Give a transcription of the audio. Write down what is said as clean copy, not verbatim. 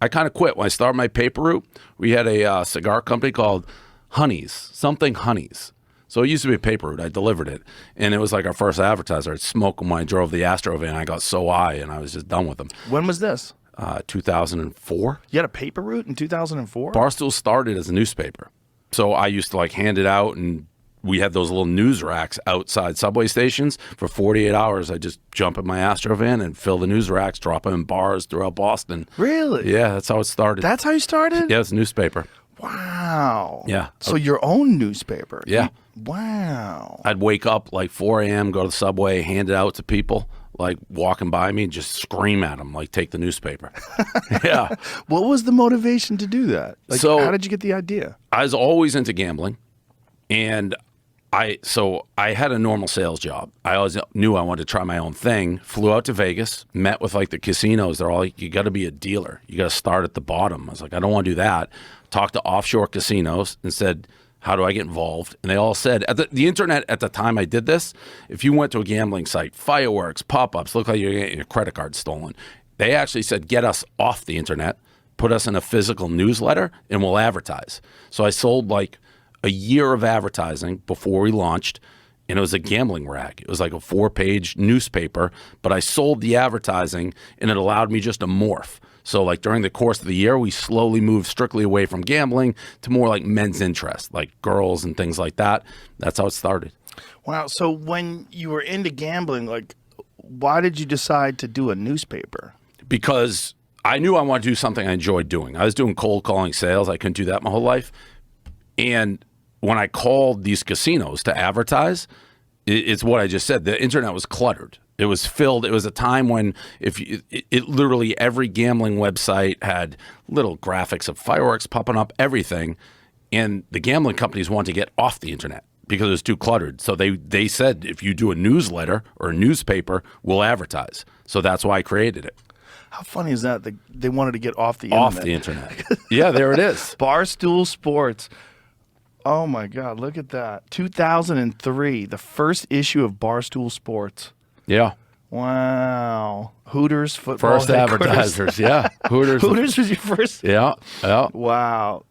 I kind of quit. When I started my paper route, we had a cigar company called something Honeys. So it used to be a paper route. I delivered it. And it was like our first advertiser. I'd smoke them when I drove the Astro van. I got so high, and I was just done with them. When was this? 2004. You had a paper route in 2004? Barstool started as a newspaper. So I used to like hand it out, and we had those little news racks outside subway stations. For 48 hours, I just jump in my Astro van and fill the news racks, drop them in bars throughout Boston. Really? Yeah, that's how it started. That's how you started? Yeah, it's a newspaper. Wow. Yeah. So your own newspaper? Yeah. Wow. I'd wake up like 4 a.m., go to the subway, hand it out to people, like walking by me, just scream at them, like take the newspaper. Yeah. What was the motivation to do that? Like, So- how did you get the idea? I was always into gambling, and I had a normal sales job. I always knew I wanted to try my own thing. Flew out to Vegas, met with like the casinos. They're all like, you got to be a dealer. You got to start at the bottom. I was like, I don't want to do that. Talked to offshore casinos and said, how do I get involved? And they all said, the internet at the time I did this, if you went to a gambling site, fireworks, pop-ups, look like you're getting your credit card stolen. They actually said, get us off the internet, put us in a physical newsletter, and we'll advertise. So I sold like a year of advertising before we launched, and it was a gambling rag. It was like a 4-page newspaper, but I sold the advertising, and it allowed me just to morph. So like during the course of the year, we slowly moved strictly away from gambling to more like men's interest, like girls and things like that. That's how it started. Wow. So when you were into gambling, like, why did you decide to do a newspaper? Because I knew I wanted to do something I enjoyed doing. I was doing cold calling sales. I couldn't do that my whole life. And when I called these casinos to advertise, it's what I just said. The internet was cluttered. It was filled. It was a time when it literally every gambling website had little graphics of fireworks popping up, everything. And the gambling companies wanted to get off the internet because it was too cluttered. So they said, if you do a newsletter or a newspaper, we'll advertise. So that's why I created it. How funny is that? They wanted to get off the internet. Off the internet. Yeah, there it is. Barstool Sports. Oh, my God. Look at that. 2003, the first issue of Barstool Sports. Yeah. Wow. Hooters football First headquarters. advertisers, yeah. Hooters. Hooters was your first? Yeah, yeah. Wow.